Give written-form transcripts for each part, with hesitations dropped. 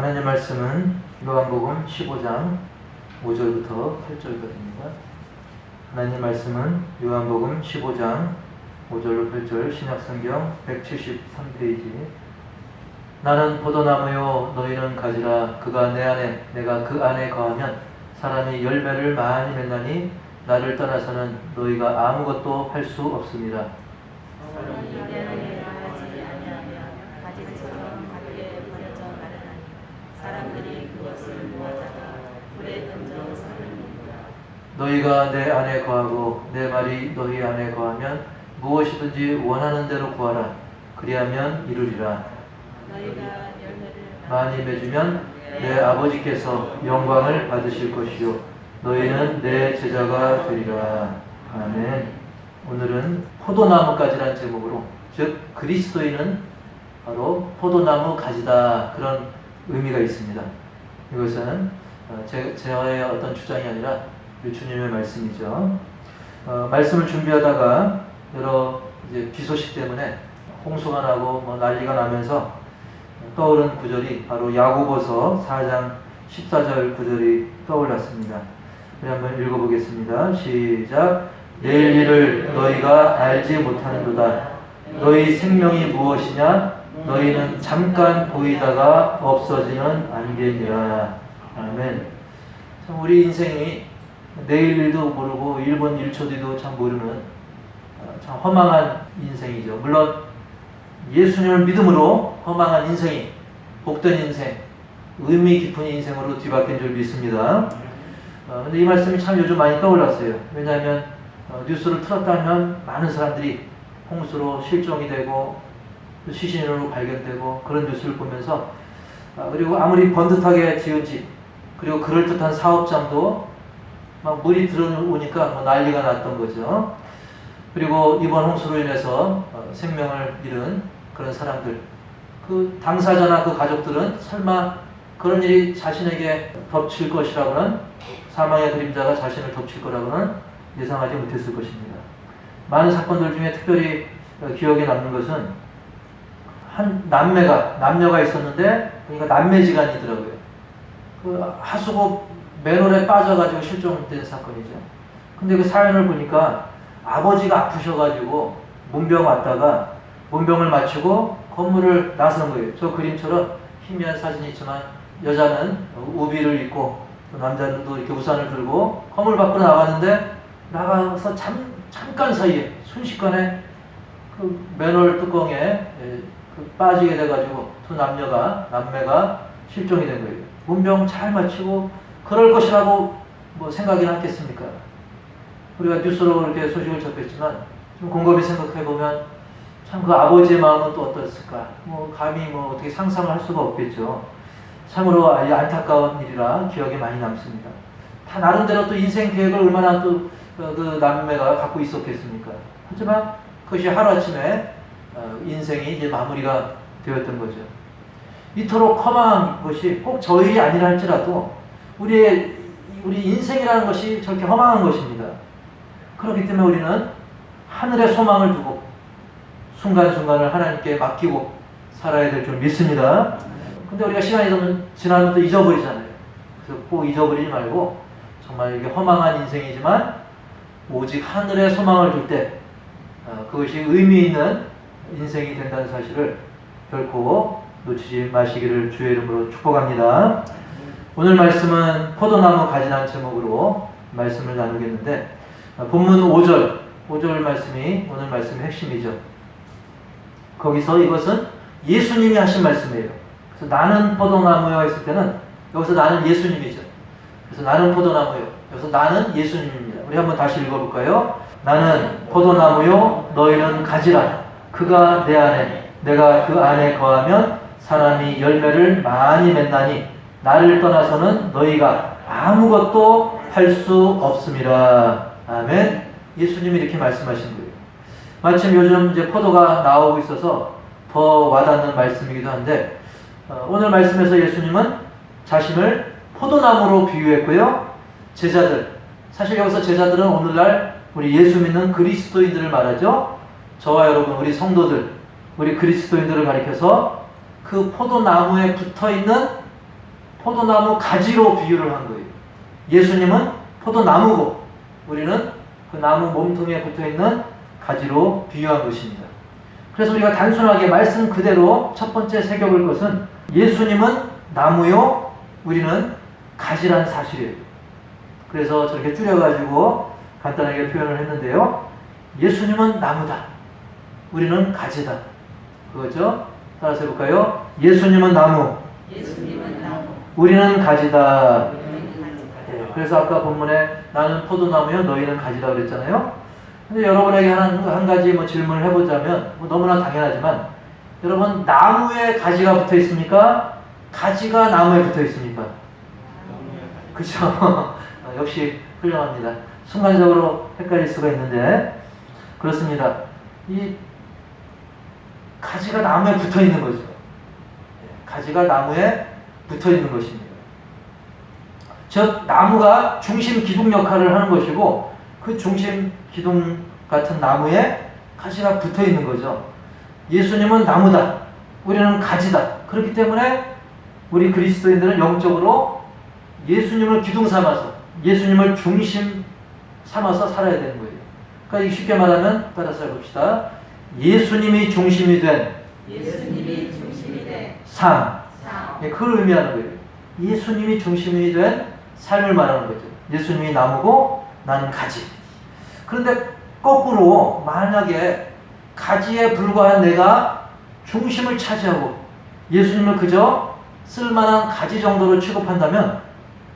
하나님 말씀은 요한복음 15장 5절부터 8절까지입니다. 하나님 말씀은 요한복음 15장 5절로 8절 신약성경 173페이지. 나는 포도나무요 너희는 가지라. 그가 내 안에 내가 그 안에 거하면 사람이 열매를 많이 맺나니 나를 떠나서는 너희가 아무것도 할 수 없습니다. 너희가 내 안에 거하고 내 말이 너희 안에 거하면 무엇이든지 원하는 대로 구하라. 그리하면 이루리라. 너희가 열매를 많이 맺으면 내 아버지께서 영광을 받으실 것이요 너희는 내 제자가 되리라. 아멘. 오늘은 포도나무가지라는 제목으로, 즉 그리스도인은 바로 포도나무 가지다, 그런 의미가 있습니다. 이것은 저의 어떤 주장이 아니라 주님의 말씀이죠. 말씀을 준비하다가 여러 비 소식 때문에 홍수가 나고 난리가 나면서 떠오른 구절이 바로 야고보서 4장 14절 구절이 떠올랐습니다. 우리 한번 읽어보겠습니다. 시작. 내일 일을 너희가 알지 못하는도다. 너희 생명이 무엇이냐? 너희는 잠깐 보이다가 없어지는 안개니라. 아멘. 참 우리 인생이 내일 일도 모르고 1분 1초 뒤도 참 모르는 참 허망한 인생이죠. 물론 예수님을 믿음으로 허망한 인생이 복된 인생, 의미 깊은 인생으로 뒤바뀐 줄 믿습니다. 근데 이 말씀이 참 요즘 많이 떠올랐어요. 왜냐하면 뉴스를 틀었다 하면 많은 사람들이 홍수로 실종이 되고 시신으로 발견되고 그런 뉴스를 보면서, 그리고 아무리 번듯하게 지은 집, 그리고 그럴듯한 사업장도 막 물이 들어오니까 난리가 났던 거죠. 그리고 이번 홍수로 인해서 생명을 잃은 그런 사람들, 그 당사자나 그 가족들은 설마 그런 일이 자신에게 덮칠 것이라고는, 사망의 그림자가 자신을 덮칠 거라고는 예상하지 못했을 것입니다. 많은 사건들 중에 특별히 기억에 남는 것은 한 남녀가 있었는데, 그러니까 남매지간이더라고요. 그 하수구 맨홀에 빠져가지고 실종된 사건이죠. 근데 그 사연을 보니까 아버지가 아프셔가지고 문병 왔다가 문병을 마치고 건물을 나선 거예요. 저 그림처럼 희미한 사진이 있지만 여자는 우비를 입고 남자도 이렇게 우산을 들고 건물 밖으로 나가는데, 나가서 잠깐 사이에 순식간에 그 맨홀 뚜껑에 빠지게 돼가지고 두 남매가 실종이 된 거예요. 문병 잘 마치고 그럴 것이라고 생각이나 했겠습니까? 우리가 뉴스로 이렇게 소식을 접했지만 좀 곰곰이 생각해보면 참 그 아버지의 마음은 또 어떻을까? 감히 어떻게 상상을 할 수가 없겠죠. 참으로 안타까운 일이라 기억에 많이 남습니다. 다 나름대로 또 인생 계획을 얼마나 또 그 남매가 갖고 있었겠습니까? 하지만 그것이 하루아침에 인생이 이제 마무리가 되었던 거죠. 이토록 허망한 것이 꼭 저 일이 아니라 할지라도 우리 인생이라는 것이 저렇게 허망한 것입니다. 그렇기 때문에 우리는 하늘의 소망을 두고 순간순간을 하나님께 맡기고 살아야 될 줄 믿습니다. 근데 우리가 시간이 지나면 또 잊어버리잖아요. 그래서 꼭 잊어버리지 말고 정말 이게 허망한 인생이지만 오직 하늘의 소망을 둘 때 그것이 의미 있는 인생이 된다는 사실을 결코 놓치지 마시기를 주의 이름으로 축복합니다. 오늘 말씀은 포도나무 가지라는 제목으로 말씀을 나누겠는데, 본문 5절 말씀이 오늘 말씀의 핵심이죠. 거기서 이것은 예수님이 하신 말씀이에요. 그래서 나는 포도나무요 했을 때는 여기서 나는 예수님이죠. 그래서 나는 포도나무요, 여기서 나는 예수님입니다. 우리 한번 다시 읽어볼까요? 나는 포도나무요 너희는 가지라. 그가 내 안에 내가 그 안에 거하면 사람이 열매를 많이 맺나니 나를 떠나서는 너희가 아무것도 할 수 없음이라. 아멘. 예수님이 이렇게 말씀하신 거예요. 마침 요즘 이제 포도가 나오고 있어서 더 와닿는 말씀이기도 한데, 오늘 말씀에서 예수님은 자신을 포도나무로 비유했고요. 제자들, 사실 여기서 제자들은 오늘날 우리 예수 믿는 그리스도인들을 말하죠. 저와 여러분, 우리 성도들, 우리 그리스도인들을 가리켜서 그 포도나무에 붙어있는 포도나무 가지로 비유를 한 거예요. 예수님은 포도나무고 우리는 그 나무 몸통에 붙어있는 가지로 비유한 것입니다. 그래서 우리가 단순하게 말씀 그대로 첫 번째 새겨볼 것은 예수님은 나무요, 우리는 가지란 사실이에요. 그래서 저렇게 줄여가지고 간단하게 표현을 했는데요. 예수님은 나무다. 우리는 가지다. 그거죠? 따라서 해볼까요? 예수님은 나무. 예수님은 나무. 우리는 가지다. 우리는 가지다. 네, 그래서 아까 본문에 나는 포도나무요, 너희는 가지다 그랬잖아요. 근데 여러분에게 한 가지 질문을 해보자면 너무나 당연하지만 여러분 나무에 가지가 붙어 있습니까? 가지가 나무에 붙어 있습니까? 그렇죠? 역시 훌륭합니다. 순간적으로 헷갈릴 수가 있는데 그렇습니다. 이 가지가 나무에 붙어 있는 거죠. 가지가 나무에 붙어 있는 것입니다. 즉 나무가 중심 기둥 역할을 하는 것이고 그 중심 기둥 같은 나무에 가지가 붙어 있는 거죠. 예수님은 나무다. 우리는 가지다. 그렇기 때문에 우리 그리스도인들은 영적으로 예수님을 기둥 삼아서 예수님을 중심 삼아서 살아야 되는 거예요. 그러니까 쉽게 말하면 따라서 해봅시다. 예수님이 중심이 된 예수님이 중심이 된 삶. 삶. 그걸 의미하는 거예요. 예수님이 중심이 된 삶을 말하는 거죠. 예수님이 나무고 나는 가지. 그런데 거꾸로 만약에 가지에 불과한 내가 중심을 차지하고 예수님을 그저 쓸만한 가지 정도로 취급한다면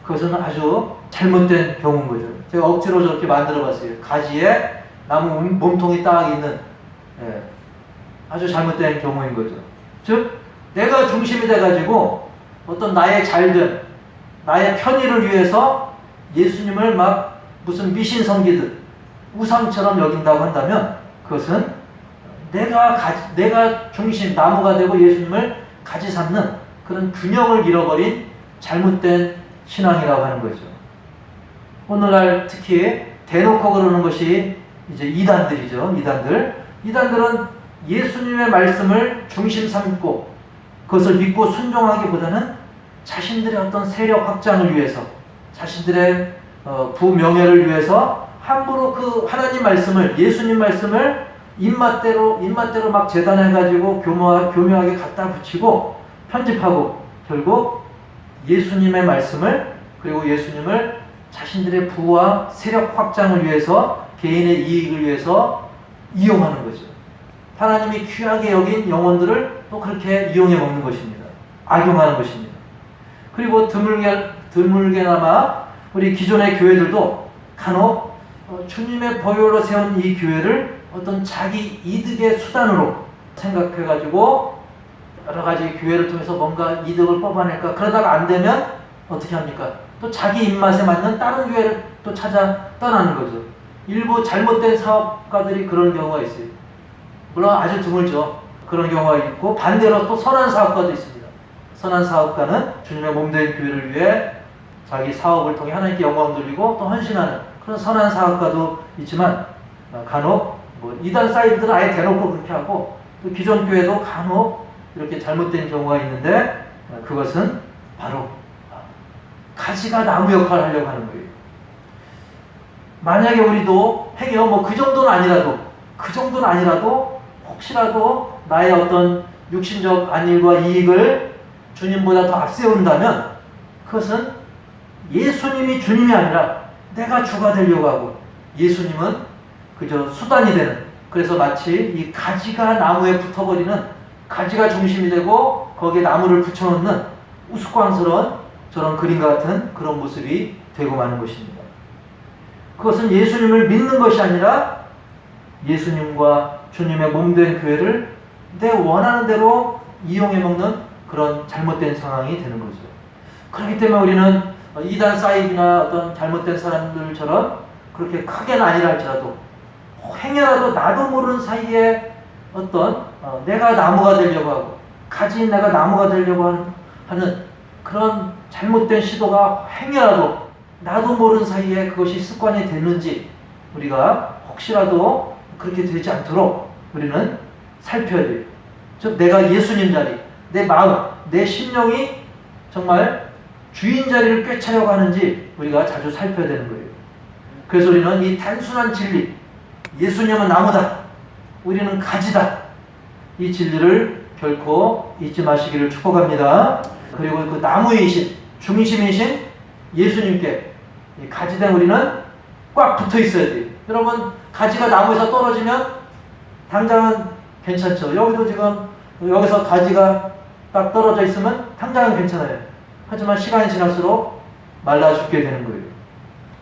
그것은 아주 잘못된 경우인 거죠. 제가 억지로 저렇게 만들어 봤어요. 가지에 나무 몸통이 딱 있는 아주 잘못된 경우인 거죠. 즉 내가 중심이 돼가지고 어떤 나의 잘됨, 나의 편의를 위해서 예수님을 막 무슨 미신 섬기듯 우상처럼 여긴다고 한다면 그것은 내가 중심, 나무가 되고 예수님을 가지 삼는 그런 균형을 잃어버린 잘못된 신앙이라고 하는 거죠. 오늘날 특히 대놓고 그러는 것이 이제 이단들이죠. 이단들은 예수님의 말씀을 중심 삼고 그것을 믿고 순종하기보다는 자신들의 어떤 세력 확장을 위해서 자신들의 부명예를 위해서 함부로 그 하나님 말씀을 예수님 말씀을 입맛대로 막 재단해가지고 교묘하게 갖다 붙이고 편집하고 결국 예수님의 말씀을 그리고 예수님을 자신들의 부와 세력 확장을 위해서 개인의 이익을 위해서 이용하는 거죠. 하나님이 귀하게 여긴 영혼들을 또 그렇게 이용해 먹는 것입니다. 악용하는 것입니다. 그리고 드물게나마 우리 기존의 교회들도 간혹 주님의 보혈로 세운 이 교회를 어떤 자기 이득의 수단으로 생각해가지고 여러 가지 교회를 통해서 뭔가 이득을 뽑아낼까 그러다가 안 되면 어떻게 합니까? 또 자기 입맛에 맞는 다른 교회를 또 찾아 떠나는 거죠. 일부 잘못된 사업가들이 그런 경우가 있어요. 물론 아주 드물죠. 그런 경우가 있고 반대로 또 선한 사업가도 있습니다. 선한 사업가는 주님의 몸된 교회를 위해 자기 사업을 통해 하나님께 영광 돌리고 또 헌신하는 그런 선한 사업가도 있지만 간혹 이단 사이드들은 아예 대놓고 그렇게 하고 또 기존 교회도 간혹 이렇게 잘못된 경우가 있는데 그것은 바로 가지가 나무 역할을 하려고 하는 거예요. 만약에 우리도 행여 그 정도는 아니라도 혹시라도 나의 어떤 육신적 안일과 이익을 주님보다 더 앞세운다면 그것은 예수님이 주님이 아니라 내가 주가 되려고 하고 예수님은 그저 수단이 되는 그래서 마치 이 가지가 나무에 붙어버리는 가지가 중심이 되고 거기에 나무를 붙여놓는 우스꽝스러운 저런 그림과 같은 그런 모습이 되고 마는 것입니다. 그것은 예수님을 믿는 것이 아니라 예수님과 주님의 몸된 교회를 내 원하는 대로 이용해 먹는 그런 잘못된 상황이 되는 거죠. 그렇기 때문에 우리는 이단 사이비나 어떤 잘못된 사람들처럼 그렇게 크게는 아니라 할지라도 행여라도 나도 모르는 사이에 어떤 내가 나무가 되려고 하고 가진 내가 나무가 되려고 하는 그런 잘못된 시도가 행여라도 나도 모르는 사이에 그것이 습관이 됐는지 우리가 혹시라도 그렇게 되지 않도록 우리는 살펴야 돼요. 즉 내가 예수님 자리, 내 마음, 내 심령이 정말 주인 자리를 꿰차려고 하는지 우리가 자주 살펴야 되는 거예요. 그래서 우리는 이 단순한 진리, 예수님은 나무다, 우리는 가지다, 이 진리를 결코 잊지 마시기를 축복합니다. 그리고 그 나무이신, 중심이신 예수님께 이 가지된 우리는 꽉 붙어 있어야 돼요. 여러분, 가지가 나무에서 떨어지면 당장은 괜찮죠. 여기도 지금 여기서 가지가 딱 떨어져 있으면 당장은 괜찮아요. 하지만 시간이 지날수록 말라 죽게 되는 거예요.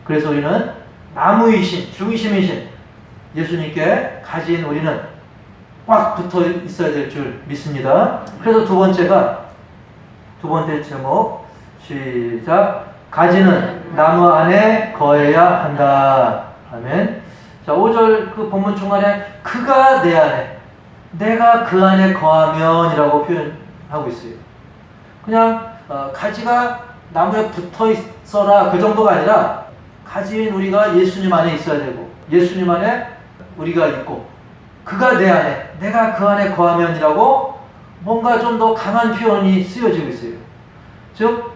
그래서 우리는 나무이신, 중심이신 예수님께 가진 우리는 꽉 붙어 있어야 될 줄 믿습니다. 그래서 두 번째 제목, 시작. 가지는 나무 안에 거해야 한다. 아멘. 자, 5절 그 본문 중간에 그가 내 안에, 내가 그 안에 거하면이라고 표현하고 있어요. 그냥 가지가 나무에 붙어 있어라 그 정도가 아니라 가지인 우리가 예수님 안에 있어야 되고 예수님 안에 우리가 있고 그가 내 안에, 내가 그 안에 거하면이라고 뭔가 좀 더 강한 표현이 쓰여지고 있어요. 즉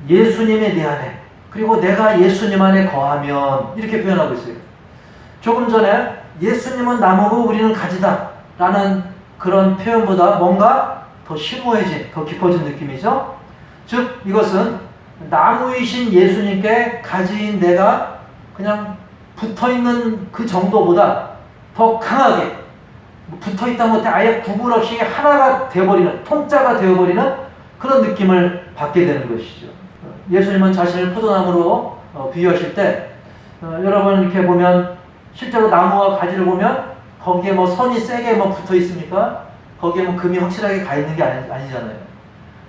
예수님이 내 안에, 그리고 내가 예수님 안에 거하면, 이렇게 표현하고 있어요. 조금 전에 예수님은 나무고 우리는 가지다 라는 그런 표현보다 뭔가 더 심오해진, 더 깊어진 느낌이죠. 즉 이것은 나무이신 예수님께 가지인 내가 그냥 붙어있는 그 정도보다 더 강하게, 붙어있다 못해 아예 구분 없이 하나가 되어버리는, 통짜가 되어버리는 그런 느낌을 받게 되는 것이죠. 예수님은 자신을 포도나무로 비유하실 때 여러분 이렇게 보면 실제로 나무와 가지를 보면 거기에 뭐 선이 세게 뭐 붙어 있습니까? 거기에 뭐 금이 확실하게 가 있는 게 아니잖아요.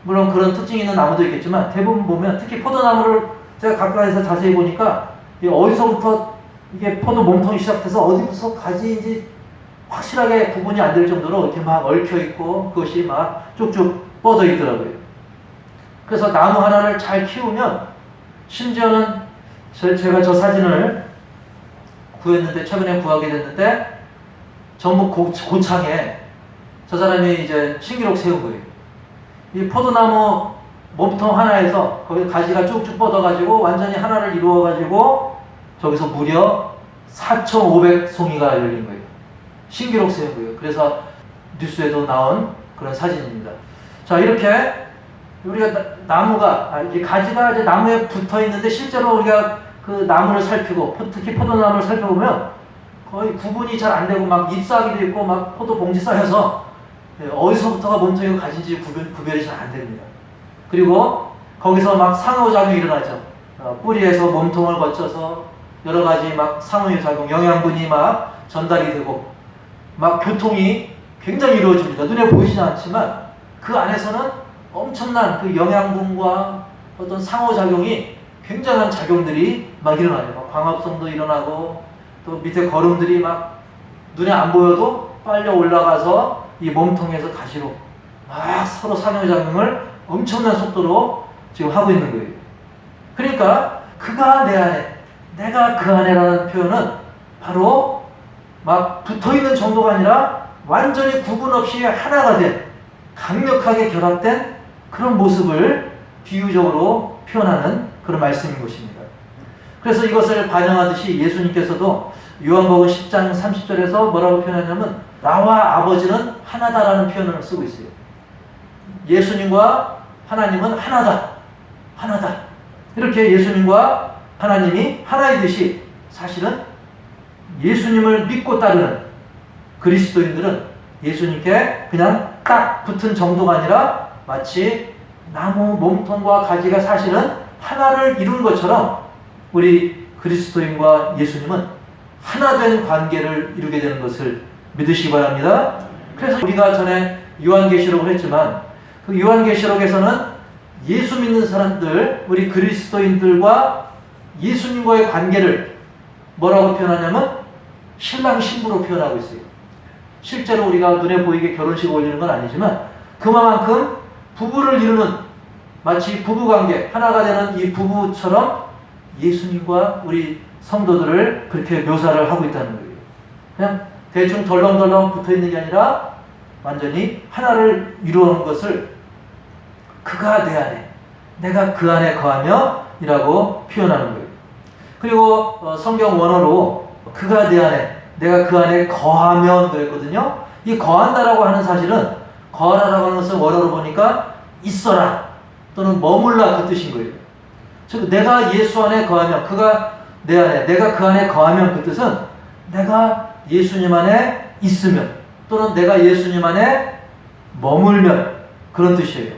물론 그런 특징이 있는 나무도 있겠지만 대부분 보면 특히 포도나무를 제가 가까이서 자세히 보니까 어디서부터 이게 포도 몸통이 시작돼서 어디부터 가지인지 확실하게 구분이 안 될 정도로 이렇게 막 얽혀 있고 그것이 막 쭉쭉 뻗어 있더라고요. 그래서 나무 하나를 잘 키우면 심지어는 제가 저 사진을 구했는데 최근에 구하게 됐는데 전북 고창에 저 사람이 이제 신기록 세운 거예요. 이 포도나무 몸통 하나에서 거기 가지가 쭉쭉 뻗어가지고 완전히 하나를 이루어가지고 저기서 무려 4,500송이가 열린 거예요. 신기록 세운 거예요. 그래서 뉴스에도 나온 그런 사진입니다. 자, 이렇게 우리가 나무가, 이 가지가 이제 나무에 붙어 있는데 실제로 우리가 그 나무를 살피고 특히 포도나무를 살펴보면 거의 구분이 잘 안 되고 막 잎사귀도 있고 막 포도 봉지 쌓여서 어디서부터가 몸통이고 가지인지 구별이 잘 안 됩니다. 그리고 거기서 막 상호작용이 일어나죠. 뿌리에서 몸통을 거쳐서 여러 가지 막 상호작용, 영양분이 막 전달이 되고 막 교통이 굉장히 이루어집니다. 눈에 보이지는 않지만 그 안에서는 엄청난 그 영양분과 어떤 상호작용이 굉장한 작용들이 막 일어나요. 막 광합성도 일어나고 또 밑에 거름들이 막 눈에 안 보여도 빨려 올라가서 이 몸통에서 가시로 막 서로 상호작용을 엄청난 속도로 지금 하고 있는 거예요. 그러니까 그가 내 안에, 내가 그 안에라는 표현은 바로 막 붙어있는 정도가 아니라 완전히 구분 없이 하나가 된, 강력하게 결합된 그런 모습을 비유적으로 표현하는 그런 말씀인 것입니다. 그래서 이것을 반영하듯이 예수님께서도 요한복음 10장 30절에서 뭐라고 표현하냐면 나와 아버지는 하나다라는 표현을 쓰고 있어요. 예수님과 하나님은 하나다. 하나다. 이렇게 예수님과 하나님이 하나이듯이 사실은 예수님을 믿고 따르는 그리스도인들은 예수님께 그냥 딱 붙은 정도가 아니라 마치 나무 몸통과 가지가 사실은 하나를 이룬 것처럼 우리 그리스도인과 예수님은 하나된 관계를 이루게 되는 것을 믿으시기 바랍니다. 그래서 우리가 전에 요한계시록을 했지만 그 요한계시록에서는 예수 믿는 사람들, 우리 그리스도인들과 예수님과의 관계를 뭐라고 표현하냐면 신랑 신부로 표현하고 있어요. 실제로 우리가 눈에 보이게 결혼식 올리는 건 아니지만 그만큼 부부를 이루는 마치 부부관계, 하나가 되는 이 부부처럼 예수님과 우리 성도들을 그렇게 묘사를 하고 있다는 거예요. 그냥 대충 덜렁덜렁 붙어있는 게 아니라 완전히 하나를 이루어놓은 것을 그가 내 안에, 내가 그 안에 거하며 이라고 표현하는 거예요. 그리고 성경 원어로 그가 내 안에, 내가 그 안에 거하면 그랬거든요. 이 거한다라고 하는 사실은, 거하라라고 하는 것을 원어로 보니까 있어라 또는 머물라 그 뜻인 거예요. 즉 내가 예수 안에 거하면, 그가 내 안에, 내가 그 안에 거하면 그 뜻은 내가 예수님 안에 있으면 또는 내가 예수님 안에 머물면 그런 뜻이에요.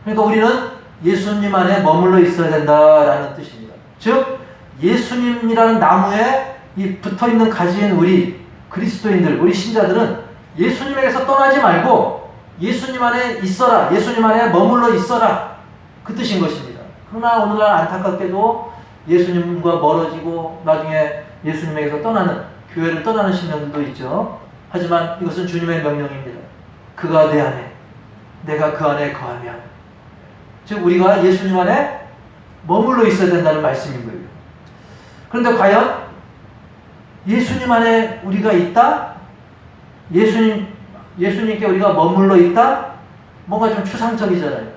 그러니까 우리는 예수님 안에 머물러 있어야 된다라는 뜻입니다. 즉 예수님이라는 나무에 이 붙어있는 가지인 우리 그리스도인들, 우리 신자들은 예수님에게서 떠나지 말고 예수님 안에 있어라, 예수님 안에 머물러 있어라 그 뜻인 것입니다. 그러나 오늘날 안타깝게도 예수님과 멀어지고 나중에 예수님에게서 떠나는, 교회를 떠나는 신령들도 있죠. 하지만 이것은 주님의 명령입니다. 그가 내 안에, 내가 그 안에 거하면, 즉 우리가 예수님 안에 머물러 있어야 된다는 말씀인 거예요. 그런데 과연 예수님 안에 우리가 있다? 예수님께 우리가 머물러 있다? 뭔가 좀 추상적이잖아요.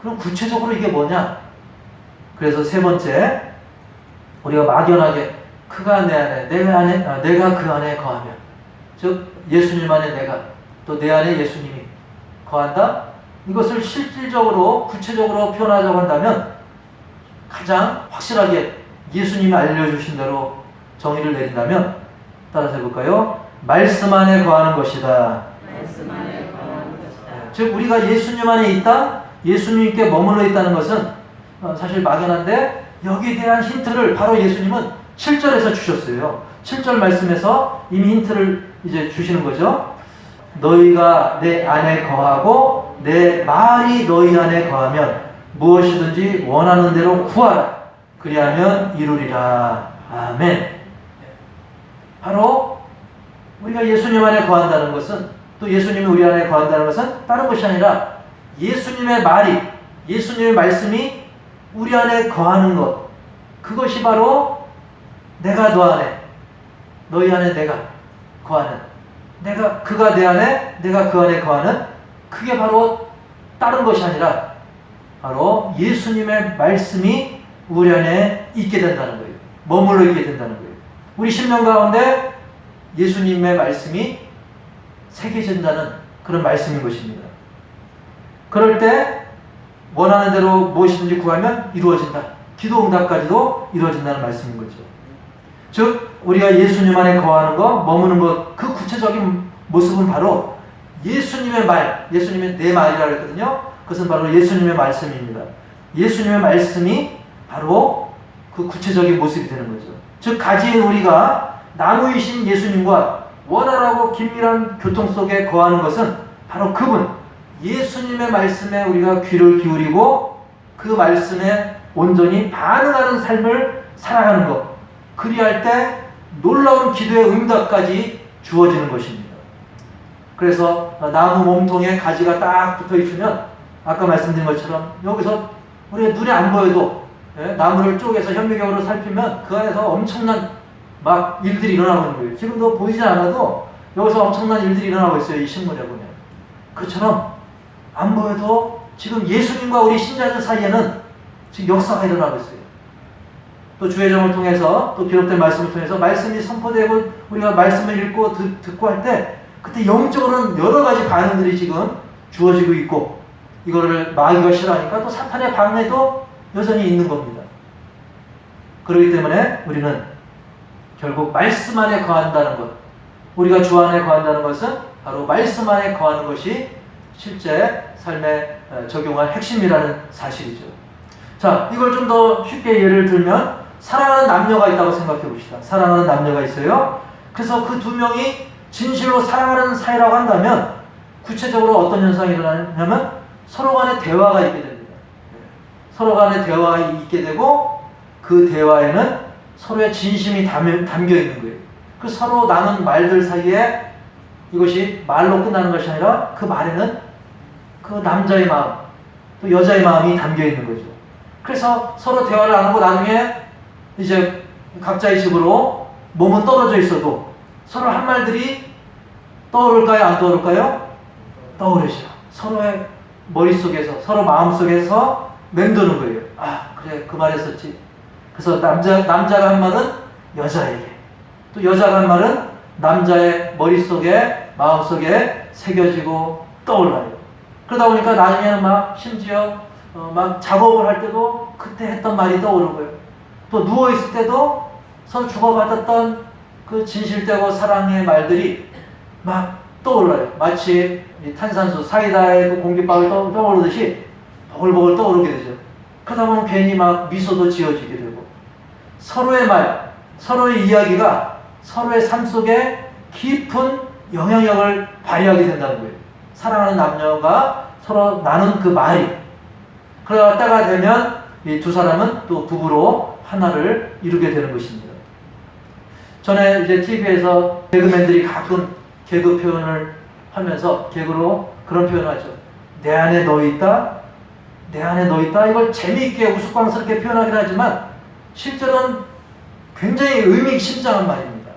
그럼 구체적으로 이게 뭐냐? 그래서 세 번째, 우리가 막연하게 그가 내 안에, 내가 그 안에 거하면, 즉 예수님 안에 내가, 또 내 안에 예수님이 거한다? 이것을 실질적으로 구체적으로 표현하자고 한다면 가장 확실하게 예수님이 알려주신 대로 정의를 내린다면 따라서 해볼까요? 말씀 안에 거하는 것이다. 말씀 안에 거하는 것이다. 즉 우리가 예수님 안에 있다, 예수님께 머물러 있다는 것은 사실 막연한데 여기에 대한 힌트를 바로 예수님은 7절에서 주셨어요. 7절 말씀에서 이미 힌트를 이제 주시는 거죠. 너희가 내 안에 거하고 내 말이 너희 안에 거하면 무엇이든지 원하는 대로 구하라. 그리하면 이루리라. 아멘. 바로 우리가 예수님 안에 거한다는 것은, 또 예수님이 우리 안에 거한다는 것은 다른 것이 아니라 예수님의 말이, 예수님의 말씀이 우리 안에 거하는 것, 그것이 바로 내가 너 안에, 너희 안에 내가 거하는, 그가 내 안에, 내가 그 안에 거하는, 그게 바로 다른 것이 아니라 바로 예수님의 말씀이 우리 안에 있게 된다는 거예요. 머물러 있게 된다는 거예요. 우리 심령 가운데 예수님의 말씀이 새겨진다는 그런 말씀인 것입니다. 그럴 때 원하는 대로 무엇이든지 구하면 이루어진다. 기도 응답까지도 이루어진다는 말씀인 거죠. 즉 우리가 예수님 안에 거하는 것, 머무는 것, 그 구체적인 모습은 바로 예수님의 말, 예수님의 내 말이라고 했거든요. 그것은 바로 예수님의 말씀입니다. 예수님의 말씀이 바로 그 구체적인 모습이 되는 거죠. 즉 가지인 우리가 나무이신 예수님과 원활하고 긴밀한 교통 속에 거하는 것은 바로 그분, 예수님의 말씀에 우리가 귀를 기울이고 그 말씀에 온전히 반응하는 삶을 살아가는 것, 그리할 때 놀라운 기도의 응답까지 주어지는 것입니다. 그래서 나무 몸통에 가지가 딱 붙어 있으면 아까 말씀드린 것처럼 여기서 우리가 눈에 안 보여도 나무를 쪼개서 현미경으로 살피면 그 안에서 엄청난 막 일들이 일어나고 있는 거예요. 지금도 보이지 않아도 여기서 엄청난 일들이 일어나고 있어요. 이 신문에 보면. 그처럼 안 보여도 지금 예수님과 우리 신자들 사이에는 지금 역사가 일어나고 있어요. 또 주의점을 통해서, 또 기록된 말씀을 통해서 말씀이 선포되고 우리가 말씀을 읽고 듣고 할 때 그때 영적으로는 여러 가지 반응들이 지금 주어지고 있고, 이거를 마귀가 싫어하니까 또 사탄의 방해도 여전히 있는 겁니다. 그렇기 때문에 우리는 결국 말씀 안에 거한다는 것, 우리가 주 안에 거한다는 것은 바로 말씀 안에 거하는 것이 실제 삶에 적용할 핵심이라는 사실이죠. 자, 이걸 좀 더 쉽게 예를 들면 사랑하는 남녀가 있다고 생각해 봅시다. 사랑하는 남녀가 있어요. 그래서 그 두 명이 진실로 사랑하는 사이라고 한다면 구체적으로 어떤 현상이 일어나냐면 서로 간에 대화가 있게 됩니다. 서로 간에 대화가 있게 되고 그 대화에는 서로의 진심이 담겨 있는 거예요. 그 서로 나눈 말들 사이에 이것이 말로 끝나는 것이 아니라 그 말에는 그 남자의 마음, 또 여자의 마음이 담겨 있는 거죠. 그래서 서로 대화를 안 하고 나중에 이제 각자의 집으로 몸은 떨어져 있어도 서로 한 말들이 떠오를까요? 안 떠오를까요? 떠오르죠. 서로의 머릿속에서, 서로 마음속에서 맴도는 거예요. 아, 그래, 그 말했었지. 그래서 남자가 한 말은 여자에게, 또 여자가 한 말은 남자의 머릿속에, 마음속에 새겨지고 떠올라요. 그러다 보니까 나중에는 막 심지어 막 작업을 할 때도 그때 했던 말이 떠오르고요. 또 누워있을 때도 서로 주고받았던 그 진실되고 사랑의 말들이 막 떠올라요. 마치 이 탄산수, 사이다의 그 공깃밥을 떠오르듯이 보글보글 떠오르게 되죠. 그러다 보면 괜히 막 미소도 지어지게 되고, 서로의 말, 서로의 이야기가 서로의 삶 속에 깊은 영향력을 발휘하게 된다는 거예요. 사랑하는 남녀가 서로 나눈 그 말이. 그러다가 되면 이 두 사람은 또 부부로 하나를 이루게 되는 것입니다. 전에 이제 TV에서 개그맨들이 가끔 개그 표현을 하면서 개그로 그런 표현을 하죠. 내 안에 너 있다? 내 안에 너 있다? 이걸 재미있게 우스꽝스럽게 표현하긴 하지만 실제로는 굉장히 의미심장한 말입니다.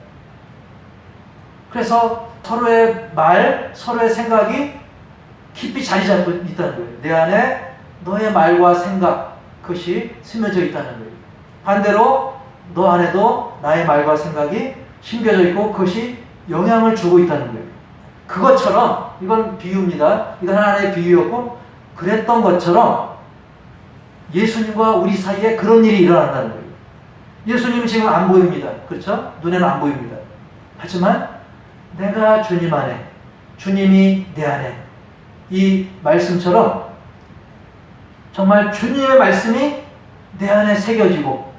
그래서 서로의 말, 서로의 생각이 깊이 자리 잡고 있다는 거예요. 내 안에 너의 말과 생각, 그것이 스며져 있다는 거예요. 반대로 너 안에도 나의 말과 생각이 심겨져 있고 그것이 영향을 주고 있다는 거예요. 그것처럼, 이건 비유입니다. 이건 하나의 비유였고, 그랬던 것처럼 예수님과 우리 사이에 그런 일이 일어난다는 거예요. 예수님은 지금 안 보입니다. 그렇죠? 눈에는 안 보입니다. 하지만 내가 주님 안에, 주님이 내 안에, 이 말씀처럼 정말 주님의 말씀이 내 안에 새겨지고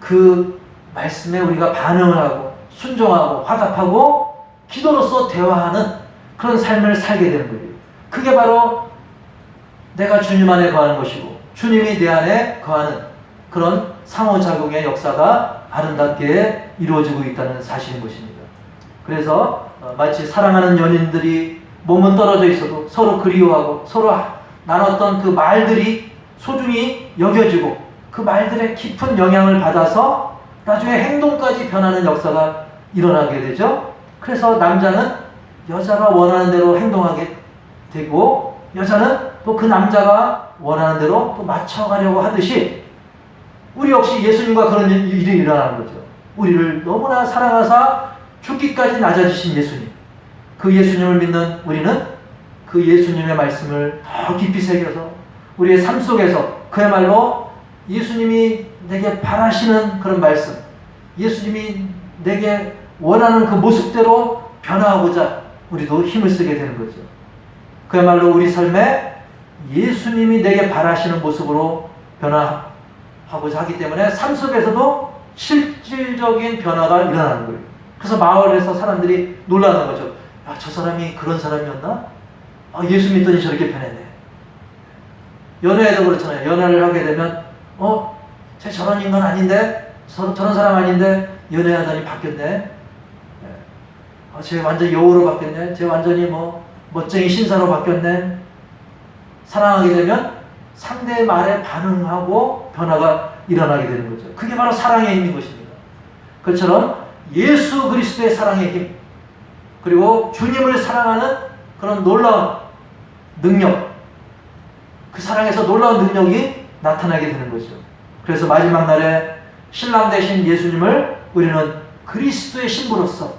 그 말씀에 우리가 반응을 하고 순종하고 화답하고 기도로서 대화하는 그런 삶을 살게 되는 거예요. 그게 바로 내가 주님 안에 거하는 것이고 주님이 내 안에 거하는 그런 상호작용의 역사가 아름답게 이루어지고 있다는 사실인 것입니다. 그래서 마치 사랑하는 연인들이 몸은 떨어져 있어도 서로 그리워하고 서로 나눴던 그 말들이 소중히 여겨지고 그 말들의 깊은 영향을 받아서 나중에 행동까지 변하는 역사가 일어나게 되죠. 그래서 남자는 여자가 원하는 대로 행동하게 되고 여자는 또 그 남자가 원하는 대로 또 맞춰가려고 하듯이 우리 역시 예수님과 그런 일이 일어나는 거죠. 우리를 너무나 사랑하사 죽기까지 낮아지신 예수님, 그 예수님을 믿는 우리는 그 예수님의 말씀을 더 깊이 새겨서 우리의 삶 속에서 그야말로 예수님이 내게 바라시는 그런 말씀, 예수님이 내게 원하는 그 모습대로 변화하고자 우리도 힘을 쓰게 되는 거죠. 그야말로 우리 삶에 예수님이 내게 바라시는 모습으로 변화하고자 하기 때문에 삶 속에서도 실질적인 변화가 일어나는 거예요. 그래서 마을에서 사람들이 놀라는 거죠. 야, 저 사람이 그런 사람이었나? 아, 예수 믿더니 저렇게 변했네. 연애에도 그렇잖아요. 연애를 하게 되면 쟤 저런 인간 아닌데? 저런 사람 아닌데? 연애하더니 바뀌었네. 쟤 완전 여우로 바뀌었네. 쟤 완전히 멋쟁이 신사로 바뀌었네. 사랑하게 되면 상대의 말에 반응하고 변화가 일어나게 되는 거죠. 그게 바로 사랑의 힘인 것입니다. 그처럼 예수 그리스도의 사랑의 힘, 그리고 주님을 사랑하는 그런 놀라운 능력, 그 사랑에서 놀라운 능력이 나타나게 되는 거죠. 그래서 마지막 날에 신랑 되신 예수님을 우리는 그리스도의 신부로서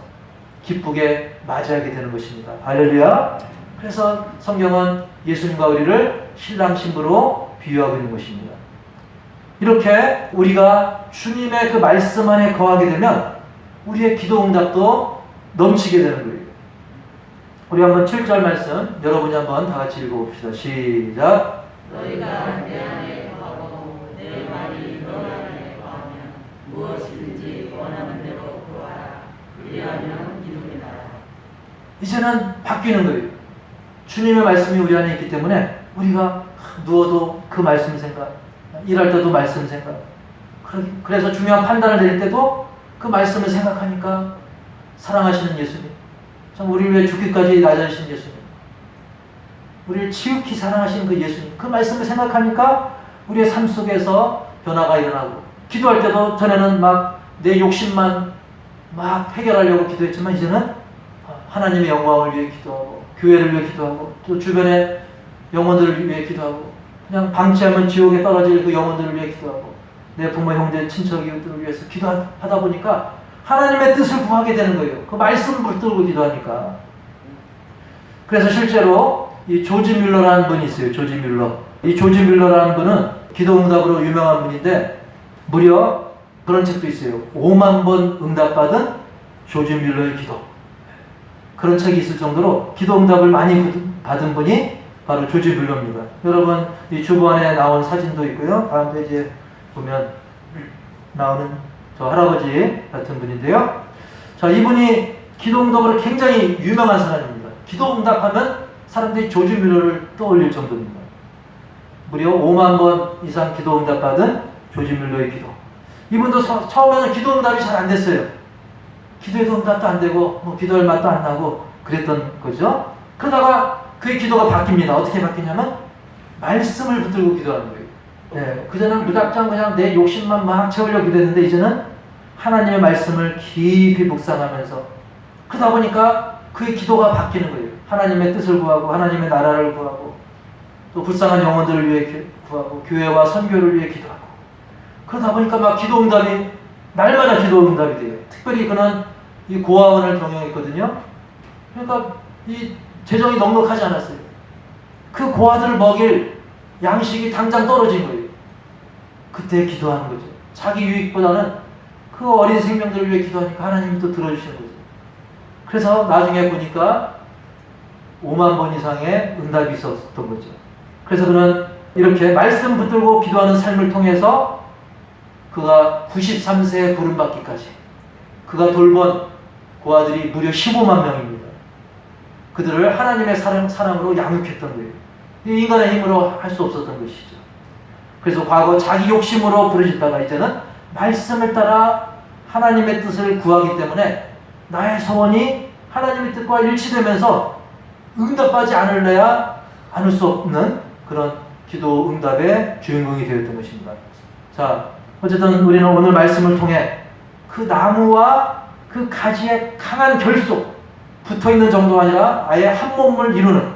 기쁘게 맞이하게 되는 것입니다. 할렐루야. 그래서 성경은 예수님과 우리를 신랑 신부로 비유하고 있는 것입니다. 이렇게 우리가 주님의 그 말씀 안에 거하게 되면 우리의 기도 응답도 넘치게 되는 거예요. 우리 한번 7절 말씀 여러분이 한번 다 같이 읽어봅시다. 시작. 너희가 내 안에 거하고 내 말이 너 안에 거하면 무엇이든지 원하는 대로 구하라. 그리하면 이루리라. 이제는 바뀌는 거예요. 주님의 말씀이 우리 안에 있기 때문에 우리가 누워도 그 말씀 생각, 일할 때도 말씀 생각, 그래서 중요한 판단을 내릴 때도 그 말씀을 생각하니까 사랑하시는 예수님, 참 우리를 위해 죽기까지 낮아지신 예수님, 우리를 지극히 사랑하시는 그 예수님, 그 말씀을 생각하니까 우리의 삶 속에서 변화가 일어나고, 기도할 때도 전에는 막 내 욕심만 막 해결하려고 기도했지만 이제는 하나님의 영광을 위해 기도하고 교회를 위해 기도하고 또 주변의 영혼들을 위해 기도하고 그냥 방치하면 지옥에 떨어질 그 영혼들을 위해 기도하고 내 부모, 형제, 친척, 이웃들을 위해서 기도하다 보니까 하나님의 뜻을 구하게 되는 거예요. 그 말씀을 붙들고 기도하니까. 그래서 실제로 이 조지 뮬러라는 분이 있어요. 조지 뮬러. 이 조지 뮬러라는 분은 기도응답으로 유명한 분인데 무려 그런 책도 있어요. 5만 번 응답받은 조지 뮬러의 기도. 그런 책이 있을 정도로 기도응답을 많이 받은 분이 바로 조지 뮬러입니다. 여러분 이 주변에 나온 사진도 있고요. 다음 페이지에 보면 나오는 저 할아버지 같은 분인데요. 자, 이분이 기도응답으로 굉장히 유명한 사람입니다. 기도응답하면 사람들이 조지 뮬러를 떠올릴 정도입니다. 무려 5만 번 이상 기도응답 받은 조지 뮬러의 기도. 이분도 처음에는 기도응답이 잘 안 됐어요. 기도에도 응답도 안 되고 뭐 기도할 맛도 안 나고 그랬던 거죠. 그러다가 그의 기도가 바뀝니다. 어떻게 바뀌냐면 말씀을 붙들고 기도하는 거예요. 네, 그전에는 무작정 그냥 내 욕심만 막 채우려고 기도했는데 이제는 하나님의 말씀을 깊이 묵상하면서 그러다 보니까 그의 기도가 바뀌는 거예요. 하나님의 뜻을 구하고 하나님의 나라를 구하고 또 불쌍한 영혼들을 위해 구하고 교회와 선교를 위해 기도하고 그러다 보니까 막 기도응답이 날마다 기도응답이 돼요. 특별히 그는 이 고아원을 경영했거든요. 그러니까 이 재정이 넉넉하지 않았어요. 그 고아들을 먹일 양식이 당장 떨어진 거예요. 그때 기도하는 거죠. 자기 유익보다는 그 어린 생명들을 위해 기도하니까 하나님이 또 들어주시는 거죠. 그래서 나중에 보니까 5만 번 이상의 응답이 있었던 거죠. 그래서 그는 이렇게 말씀 붙들고 기도하는 삶을 통해서 그가 93세에 부름받기까지 그가 돌본 고아들이 무려 15만 명입니다. 그들을 하나님의 사랑으로 양육했던 거예요. 인간의 힘으로 할 수 없었던 것이죠. 그래서 과거 자기 욕심으로 부르짖다가 이제는 말씀을 따라 하나님의 뜻을 구하기 때문에 나의 소원이 하나님의 뜻과 일치되면서 응답하지 않을래야 않을 수 없는 그런 기도 응답의 주인공이 되었던 것입니다. 자, 어쨌든 우리는 오늘 말씀을 통해 그 나무와 그 가지의 강한 결속, 붙어있는 정도가 아니라 아예 한 몸을 이루는,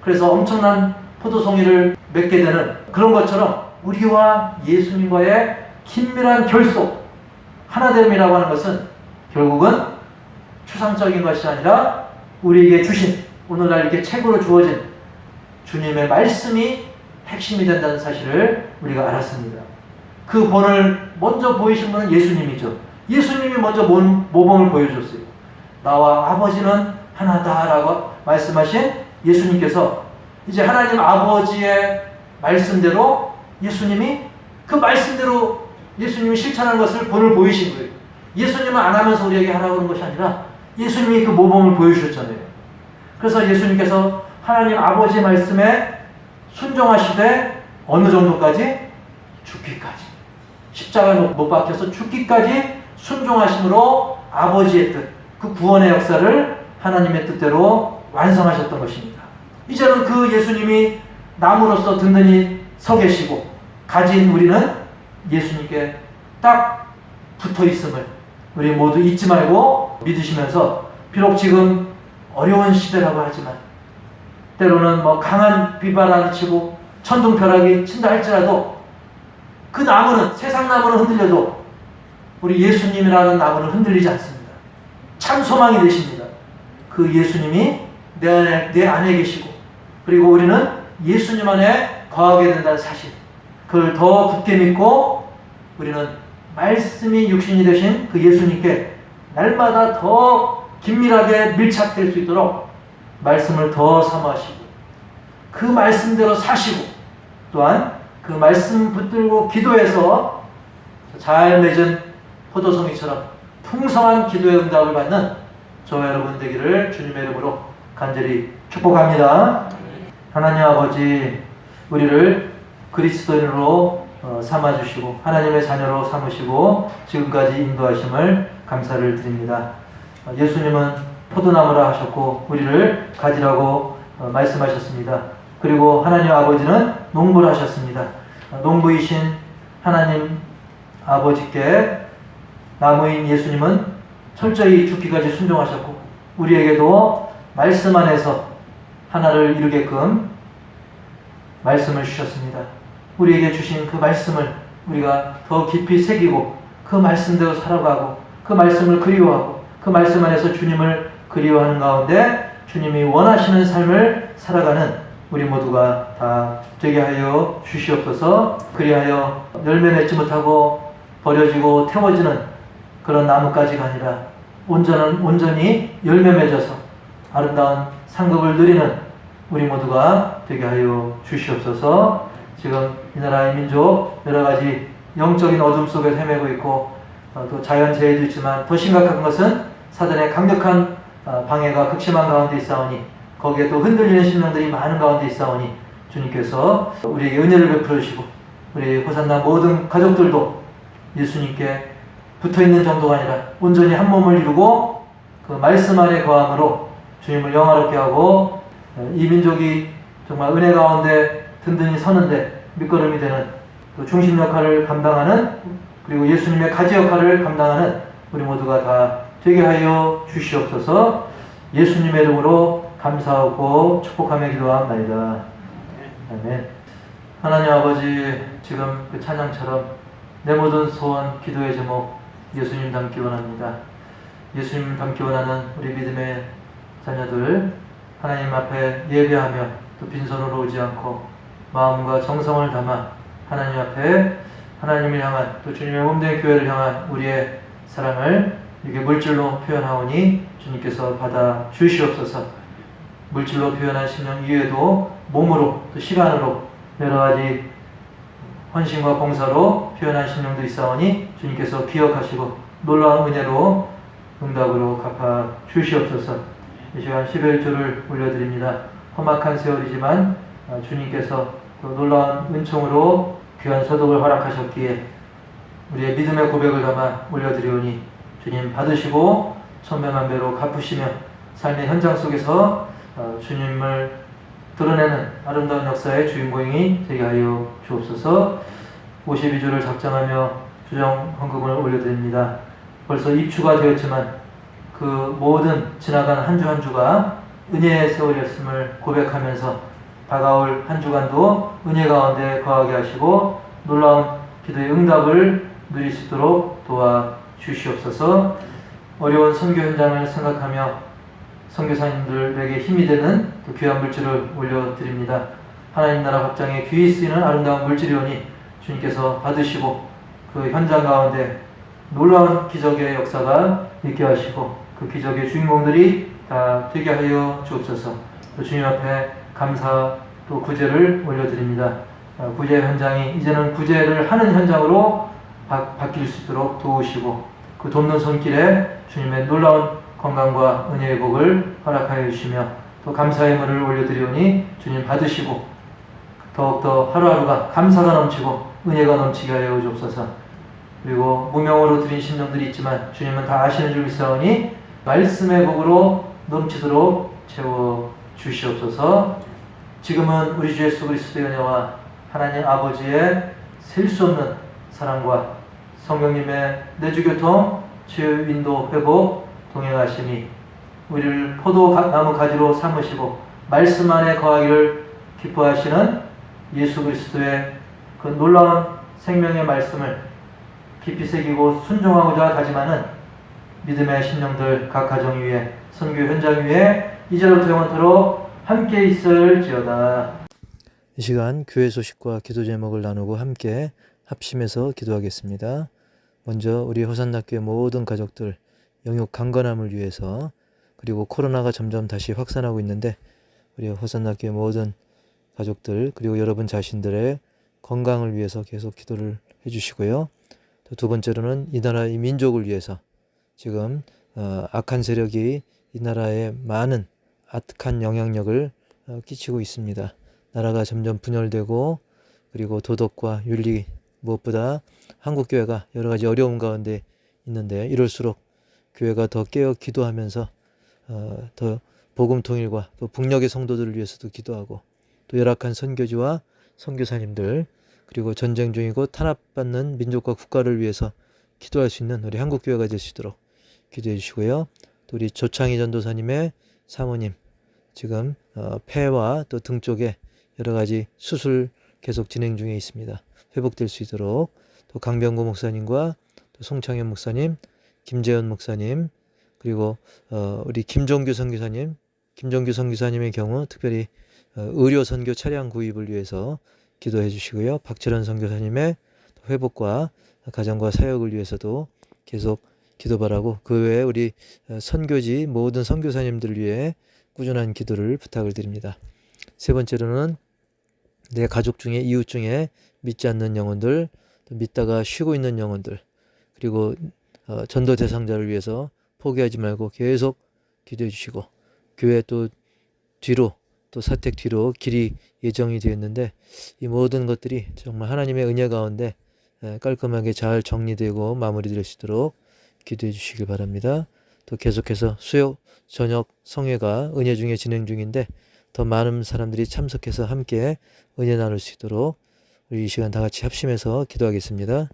그래서 엄청난 포도송이를 맺게 되는 그런 것처럼 우리와 예수님과의 긴밀한 결속, 하나됨이라고 하는 것은 결국은 추상적인 것이 아니라 우리에게 주신, 오늘날 이렇게 책으로 주어진 주님의 말씀이 핵심이 된다는 사실을 우리가 알았습니다. 그 본을 먼저 보이신 분은 예수님이죠. 예수님이 먼저 모범을 보여줬어요. 나와 아버지는 하나다라고 말씀하신 예수님께서 이제 하나님 아버지의 말씀대로 예수님이 그 말씀대로 예수님이 실천하는 것을 본을 보이신 거예요. 예수님은 안 하면서 우리에게 하라고 하는 것이 아니라 예수님이 그 모범을 보여주셨잖아요. 그래서 예수님께서 하나님 아버지의 말씀에 순종하시되 어느 정도까지? 죽기까지. 십자가에 못 박혀서 죽기까지 순종하심으로 아버지의 뜻, 그 구원의 역사를 하나님의 뜻대로 완성하셨던 것입니다. 이제는 그 예수님이 나무로서 든든히 서 계시고 가진 우리는 예수님께 딱 붙어 있음을 우리 모두 잊지 말고 믿으시면서, 비록 지금 어려운 시대라고 하지만 때로는 강한 비바람이 치고 천둥벼락이 친다 할지라도 그 나무는, 세상 나무는 흔들려도 우리 예수님이라는 나무는 흔들리지 않습니다. 참 소망이 되십니다. 그 예수님이 내 안에 계시고, 그리고 우리는 예수님 안에 거하게 된다는 사실, 그걸 더 굳게 믿고 우리는 말씀이 육신이 되신 그 예수님께 날마다 더 긴밀하게 밀착될 수 있도록 말씀을 더 사모하시고 그 말씀대로 사시고, 또한 그 말씀 붙들고 기도해서 잘 맺은 포도송이처럼 풍성한 기도의 응답을 받는 저와 여러분 되기를 주님의 이름으로 간절히 축복합니다. 하나님 아버지, 우리를 그리스도인으로 삼아주시고 하나님의 자녀로 삼으시고 지금까지 인도하심을 감사를 드립니다. 예수님은 포도나무라 하셨고 우리를 가지라고 말씀하셨습니다. 그리고 하나님 아버지는 농부를 하셨습니다. 농부이신 하나님 아버지께 나무인 예수님은 철저히 죽기까지 순종하셨고 우리에게도 말씀 안에서 하나를 이루게끔 말씀을 주셨습니다. 우리에게 주신 그 말씀을 우리가 더 깊이 새기고 그 말씀대로 살아가고 그 말씀을 그리워하고 그 말씀 안에서 주님을 그리워하는 가운데 주님이 원하시는 삶을 살아가는 우리 모두가 다 되게 하여 주시옵소서. 그리하여 열매 맺지 못하고 버려지고 태워지는 그런 나무가지가 아니라 온전히 열매 맺어서 아름다운 상급을 누리는 우리 모두가 되게 하여 주시옵소서. 지금 이 나라의 민족 여러 가지 영적인 어둠 속에 헤매고 있고 또 자연재해도 있지만 더 심각한 것은 사단의 강력한 방해가 극심한 가운데 있사오니 거기에 또 흔들리는 심령들이 많은 가운데 있사오니 주님께서 우리에게 은혜를 베풀어 주시고 우리 호산나 모든 가족들도 예수님께 붙어있는 정도가 아니라 온전히 한 몸을 이루고 그 말씀 안에 거함으로 주님을 영화롭게 하고 이 민족이 정말 은혜 가운데 든든히 서는데 밑거름이 되는 또 중심 역할을 감당하는 그리고 예수님의 가지 역할을 감당하는 우리 모두가 다 되게 하여 주시옵소서. 예수님의 이름으로 감사하고 축복하며 기도합나이다. 아멘. 하나님 아버지, 지금 그 찬양처럼 내 모든 소원, 기도의 제목 예수님 닮기 원합니다. 예수님 닮기 원하는 우리 믿음의 자녀들 하나님 앞에 예배하며 또 빈손으로 오지 않고 마음과 정성을 담아 하나님 앞에 하나님을 향한 또 주님의 몸된 교회를 향한 우리의 사랑을 이렇게 물질로 표현하오니 주님께서 받아 주시옵소서. 물질로 표현한 신령 이외에도 몸으로 또 시간으로 여러 가지 헌신과 봉사로 표현한 신령도 있사오니 주님께서 기억하시고 놀라운 은혜로 응답으로 갚아 주시옵소서. 이 시간 11조를 올려드립니다. 험악한 세월이지만 주님께서 또 놀라운 은총으로 귀한 소득을 허락하셨기에 우리의 믿음의 고백을 담아 올려드리오니 주님 받으시고 천배만배로 갚으시며 삶의 현장 속에서 주님을 드러내는 아름다운 역사의 주인공이 되게 하여 주옵소서. 52조를 작정하며 주정 헌금을 올려드립니다. 벌써 입추가 되었지만 그 모든 지나간 한 주 한 주가 은혜의 세월이었음을 고백하면서 다가올 한 주간도 은혜 가운데 거하게 하시고 놀라운 기도의 응답을 누릴 수 있도록 도와주시옵소서. 어려운 선교 현장을 생각하며 선교사님들에게 힘이 되는 그 귀한 물질을 올려드립니다. 하나님 나라 확장에 귀히 쓰이는 아름다운 물질이오니 주님께서 받으시고 그 현장 가운데 놀라운 기적의 역사가 있게 하시고 그 기적의 주인공들이 다 되게 하여 주옵소서. 또 주님 앞에 감사 또 구제를 올려드립니다. 구제 현장이 이제는 구제를 하는 현장으로 바뀔 수 있도록 도우시고 그 돕는 손길에 주님의 놀라운 건강과 은혜의 복을 허락하여 주시며 또 감사의 물을 올려드리오니 주님 받으시고 더욱더 하루하루가 감사가 넘치고 은혜가 넘치게 하여 주옵소서. 그리고 무명으로 드린 심령들이 있지만 주님은 다 아시는 줄 믿사오니 말씀의 복으로 넘치도록 채워 주시옵소서. 지금은 우리 주 예수 그리스도의 은혜와 하나님 아버지의 셀 수 없는 사랑과 성령님의 내주교통, 치유, 인도, 회복, 동행하심이 우리를 포도나무 가지로 삼으시고 말씀 안에 거하기를 기뻐하시는 예수 그리스도의 그 놀라운 생명의 말씀을 깊이 새기고 순종하고자 다짐하는 믿음의 심령들 각 가정 위에 선교 현장 위에 이제로부터 영원토록 함께 있을지어다. 이 시간 교회 소식과 기도 제목을 나누고 함께 합심해서 기도하겠습니다. 먼저 우리 호산나교회 모든 가족들 영육 강건함을 위해서, 그리고 코로나가 점점 다시 확산하고 있는데 우리 호산나교회 모든 가족들 그리고 여러분 자신들의 건강을 위해서 계속 기도를 해주시고요. 또 두 번째로는 이 나라 이 민족을 위해서 지금 악한 세력이 이 나라에 많은 악한 영향력을 끼치고 있습니다. 나라가 점점 분열되고 그리고 도덕과 윤리 무엇보다 한국교회가 여러 가지 어려움 가운데 있는데 이럴수록 교회가 더 깨어 기도하면서 더 복음 통일과 또 북녘의 성도들을 위해서도 기도하고 또 열악한 선교지와 선교사님들 그리고 전쟁 중이고 탄압받는 민족과 국가를 위해서 기도할 수 있는 우리 한국교회가 될 수 있도록 기도해 주시고요. 또 우리 조창희 전도사님의 사모님 지금 폐와 또 등 쪽에 여러 가지 수술 계속 진행 중에 있습니다. 회복될 수 있도록 또 강병구 목사님과 또 송창현 목사님, 김재현 목사님, 그리고 우리 김종규 선교사님, 김종규 선교사님의 경우 특별히 의료 선교 차량 구입을 위해서 기도해 주시고요. 박철원 선교사님의 회복과 가정과 사역을 위해서도 계속 기도 바라고, 그 외에 우리 선교지 모든 선교사님들을 위해 꾸준한 기도를 부탁을 드립니다. 세 번째로는 내 가족 중에, 이웃 중에 믿지 않는 영혼들, 또 믿다가 쉬고 있는 영혼들, 그리고 전도 대상자를 위해서 포기하지 말고 계속 기도해 주시고, 교회 또 뒤로, 또 사택 뒤로 길이 예정이 되어 있는데 이 모든 것들이 정말 하나님의 은혜 가운데 깔끔하게 잘 정리되고 마무리될 수 있도록 기도해 주시길 바랍니다. 또 계속해서 수요 저녁 성회가 은혜 중에 진행 중인데 더 많은 사람들이 참석해서 함께 은혜 나눌 수 있도록 우리 이 시간 다 같이 합심해서 기도하겠습니다.